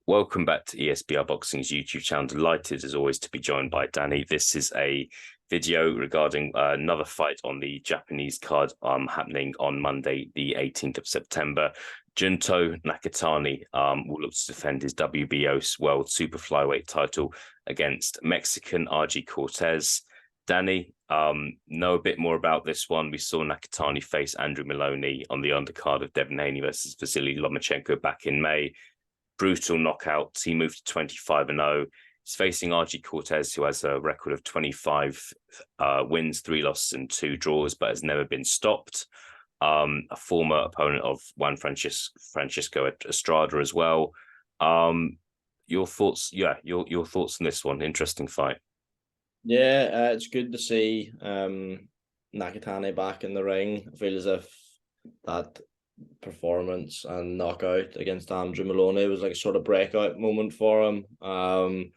Welcome back to ESBR Boxing's YouTube channel. Delighted as always to be joined by Danny. This is a video regarding another fight on the Japanese card happening on Monday, the 18th of September. Junto Nakatni will look to defend his WBO World Super Flyweight title against Mexican Argi Cortes. Danny, know a bit more about this one. We saw Nakatni face Andrew Maloney on the undercard of Devin Haney versus Vasily Lomachenko back in May. Brutal knockouts. He moved to 25-0. He's facing Argi Cortes, who has a record of 25 wins, 3 losses, and 2 draws, but has never been stopped. A former opponent of Juan Francisco Estrada as well. Your thoughts? Yeah, your thoughts on this one? Interesting fight. Yeah, it's good to see Nakatani back in the ring. I feel as if that performance and knockout against Andrew Maloney was like a sort of breakout moment for him. Only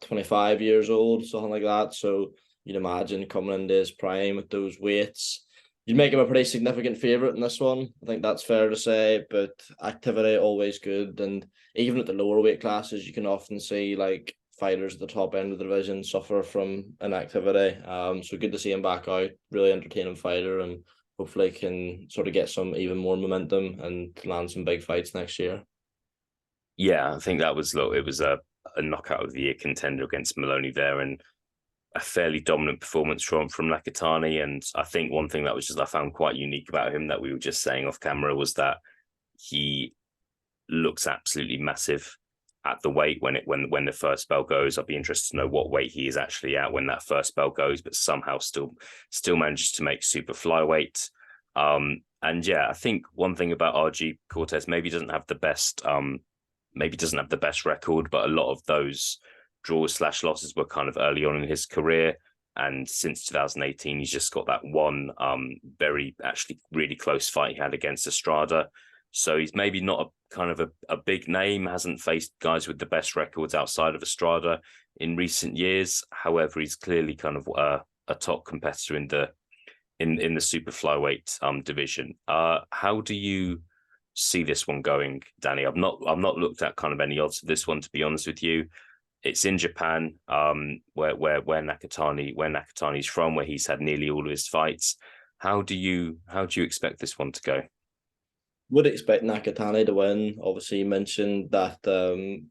25 years old, something like that. So you'd imagine coming into his prime with those weights, you'd make him a pretty significant favourite in this one. I think that's fair to say, but activity always good. And even at the lower weight classes, you can often see like fighters at the top end of the division suffer from inactivity. So good to see him back out, really entertaining fighter, and hopefully can sort of get some even more momentum and land some big fights next year. Yeah, I think that was it was a knockout of the year contender against Maloney there, and a fairly dominant performance from Nakatani. And I think one thing that was I found quite unique about him that we were just saying off camera was that he looks absolutely massive at the weight when the first bell goes. I'd be interested to know what weight he is actually at when that first bell goes, but somehow still manages to make super flyweight. And yeah, I think one thing about Argi Cortes maybe doesn't have the best record, but a lot of those draws / losses were kind of early on in his career. And since 2018, he's just got that one very actually really close fight he had against Estrada. So he's maybe not a big name, hasn't faced guys with the best records outside of Estrada in recent years. However, he's clearly kind of a top competitor in the super flyweight division. How do you see this one going, Danny? I've not looked at kind of any odds for this one, to be honest with you. It's in Japan, where Nakatani's from, where he's had nearly all of his fights. How do you expect this one to go? Would expect Nakatani to win. Obviously, you mentioned that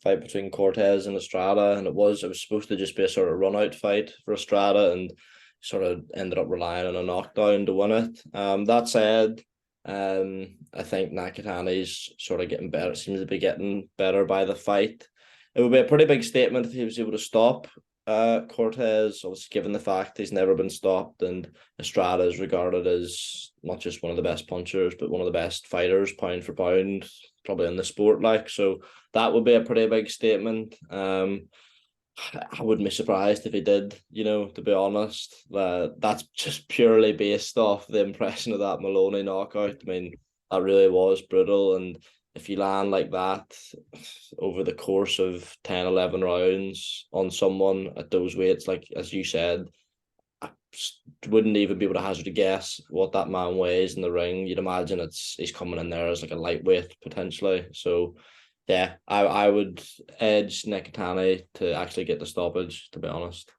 fight between Cortes and Estrada, and it was supposed to just be a sort of run-out fight for Estrada, and sort of ended up relying on a knockdown to win it. That said, I think Nakatani's sort of getting better. Seems to be getting better by the fight. It would be a pretty big statement if he was able to stop Cortes, obviously given the fact he's never been stopped, and Estrada is regarded as not just one of the best punchers, but one of the best fighters, pound for pound, probably in the sport. So that would be a pretty big statement. I wouldn't be surprised if he did, to be honest. That's just purely based off the impression of that Maloney knockout. I mean, that really was brutal, and if you land like that over the course of 10, 11 rounds on someone at those weights, like as you said, I wouldn't even be able to hazard a guess what that man weighs in the ring. You'd imagine he's coming in there as like a lightweight potentially. So yeah, I would edge Nakatani to actually get the stoppage, to be honest.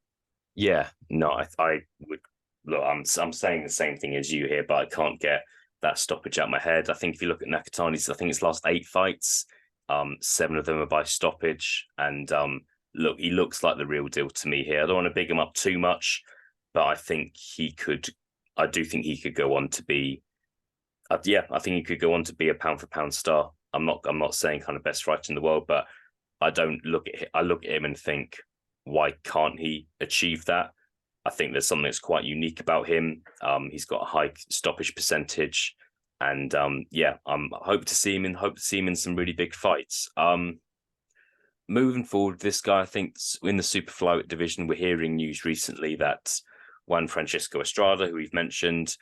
Yeah, no, I would look. I'm saying the same thing as you here, but I can't get that stoppage out of my head. I think if you look at Nakatani's, I think his last 8 fights, 7 of them are by stoppage. And look, he looks like the real deal to me here. I don't want to big him up too much, but I think I do think he could go on to be, I think he could go on to be a pound for pound star. I'm not saying kind of best fighter in the world, but I look at him and think, why can't he achieve that? I think there's something that's quite unique about him. He's got a high stoppage percentage, and I hope to see him in some really big fights. Moving forward, this guy, I think in the super flyweight division, we're hearing news recently that Juan Francisco Estrada, who we've mentioned,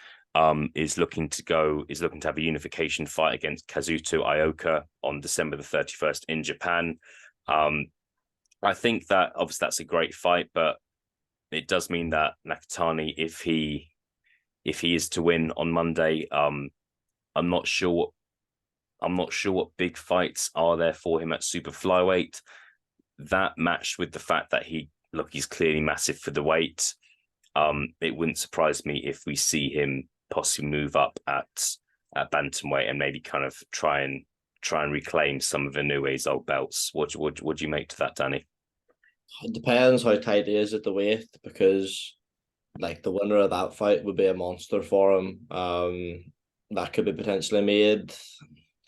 is looking to have a unification fight against Kazuto Ioka on December the 31st in Japan. I think that obviously that's a great fight, but it does mean that Nakatani, if he is to win on Monday, I'm not sure I'm not sure what big fights are there for him at super flyweight. That matched with the fact that he's clearly massive for the weight. It wouldn't surprise me if we see him possibly move up at bantamweight and maybe kind of try and reclaim some of Inoue's old belts. What do you make to that, Danny? It depends how tight he is at the weight, because like the winner of that fight would be a monster for him. That could be potentially made.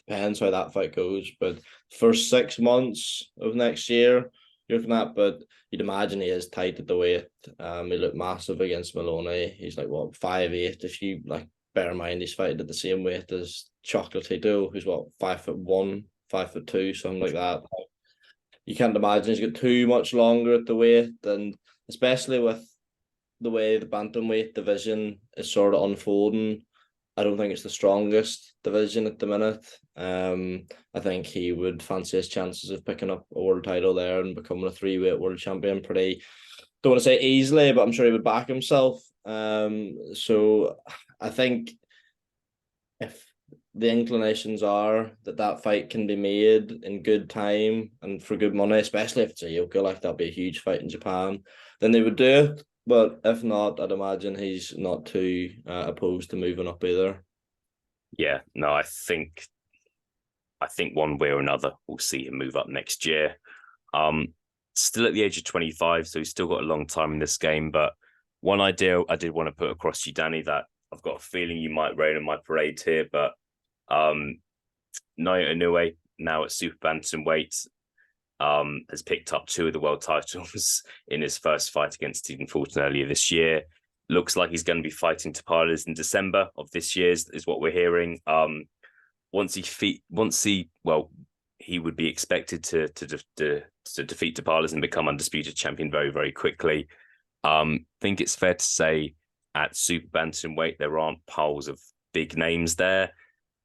Depends how that fight goes. But first 6 months of next year, you're looking at, but you'd imagine he is tight at the weight. He looked massive against Maloney. He's like what 5'8". If you like bear in mind he's fighting at the same weight as Chocolatito, who's what 5'1", 5'2", something like that. You can't imagine he's got too much longer at the weight, and especially with the way the bantamweight division is sort of unfolding, I don't think it's the strongest division at the minute. I think he would fancy his chances of picking up a world title there and becoming a 3-weight world champion pretty, don't want to say easily, but I'm sure he would back himself. So I think if the inclinations are that that fight can be made in good time and for good money, especially if it's a yoke, like that'd be a huge fight in Japan, then they would do it. But if not, I'd imagine he's not too opposed to moving up either. Yeah, no, I think one way or another we'll see him move up next year. Still at the age of 25, so he's still got a long time in this game. But one idea I did want to put across to you, Danny, that I've got a feeling you might rain on my parade here, but Naoya Inoue, now at super bantamweight, has picked up 2 of the world titles in his first fight against Stephen Fulton earlier this year. Looks like he's going to be fighting Tapales in December of this year, is what we're hearing. He would be expected to defeat Tapales and become undisputed champion very, very quickly. Think it's fair to say at super bantamweight there aren't piles of big names there.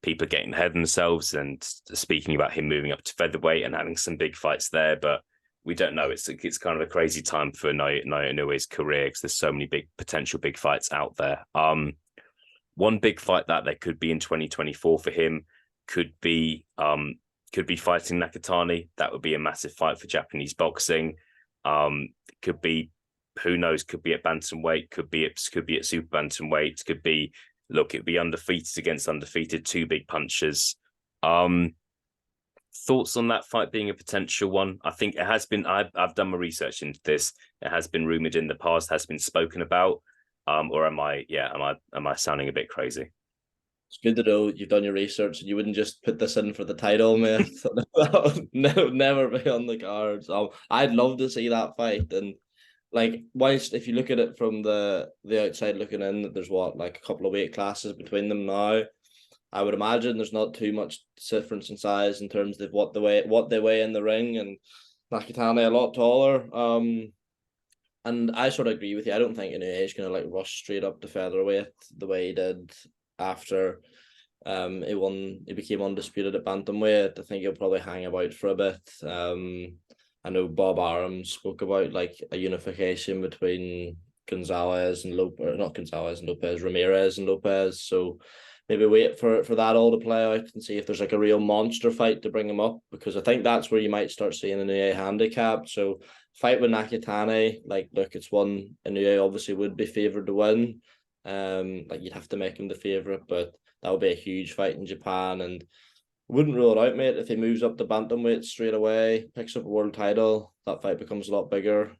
People are getting ahead of themselves and speaking about him moving up to featherweight and having some big fights there, but we don't know. It's kind of a crazy time for Naoya Inoue's career because there's so many potential big fights out there. One big fight that there could be in 2024 for him could be fighting Nakatni. That would be a massive fight for Japanese boxing. Could be, who knows? Could be at bantamweight. Could be at super bantamweight. Could be, look, it'd be undefeated against undefeated. 2 big punches. Thoughts on that fight being a potential one? I think it has been. I've done my research into this. It has been rumored in the past. Has been spoken about. Or am I sounding a bit crazy? It's good to know you've done your research and you wouldn't just put this in for the title, mate. That would never be on the cards. I'd love to see that fight. And like, whilst if you look at it from the outside looking in, there's like a couple of weight classes between them now. I would imagine there's not too much difference in size in terms of what they weigh in the ring, and Nakatani a lot taller. And I sort of agree with you. I don't think Inoue is going to like rush straight up to featherweight the way he did after he became undisputed at bantamweight. I think he'll probably hang about for a bit. I know Bob Arum spoke about like a unification between Ramirez and Lopez. So maybe wait for that all to play out and see if there's like a real monster fight to bring him up, because I think that's where you might start seeing Inoue handicapped. So fight with Nakatani, like, look, it's one Inoue obviously would be favoured to win. Like you'd have to make him the favourite, but that would be a huge fight in Japan, and wouldn't rule it out, mate. If he moves up to bantamweight straight away, picks up a world title, that fight becomes a lot bigger.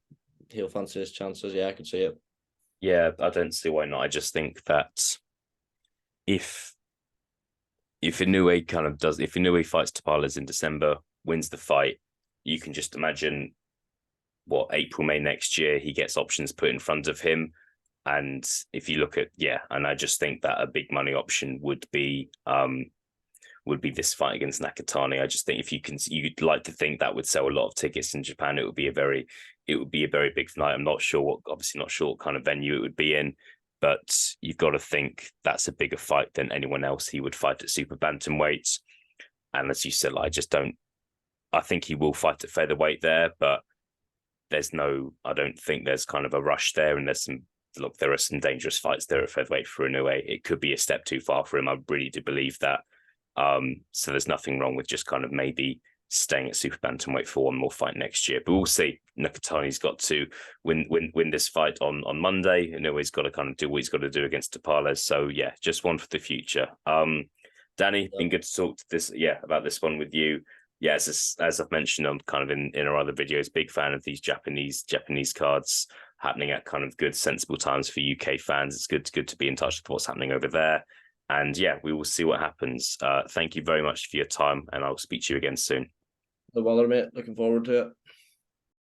He'll fancy his chances. Yeah, I could see it. Yeah, I don't see why not. I just think that if Inoue fights Tapales in December, wins the fight, you can just imagine what April, May next year he gets options put in front of him. And if you look at, and I just think that a big money option would be this fight against Nakatani. I just think you'd like to think that would sell a lot of tickets in Japan. It would be a very big night. I'm obviously not sure what kind of venue it would be in, but you've got to think that's a bigger fight than anyone else he would fight at super bantamweight. And as you said, I think he will fight at featherweight there, but I don't think there's kind of a rush there, and there are some dangerous fights there at featherweight for Inoue. It could be a step too far for him. I really do believe that. So there's nothing wrong with just kind of maybe staying at super bantamweight for one more fight next year. But we'll see. Nakatani's got to win this fight on Monday. Inoue's got to kind of do what he's got to do against Tapales. So yeah, just one for the future. Danny, been good to talk to this about this one with you. Yeah, as I've mentioned on kind of in our other videos, big fan of these Japanese cards happening at kind of good, sensible times for UK fans. It's good to be in touch with what's happening over there. And yeah, we will see what happens. Thank you very much for your time, and I'll speak to you again soon. No bother, mate. Looking forward to it.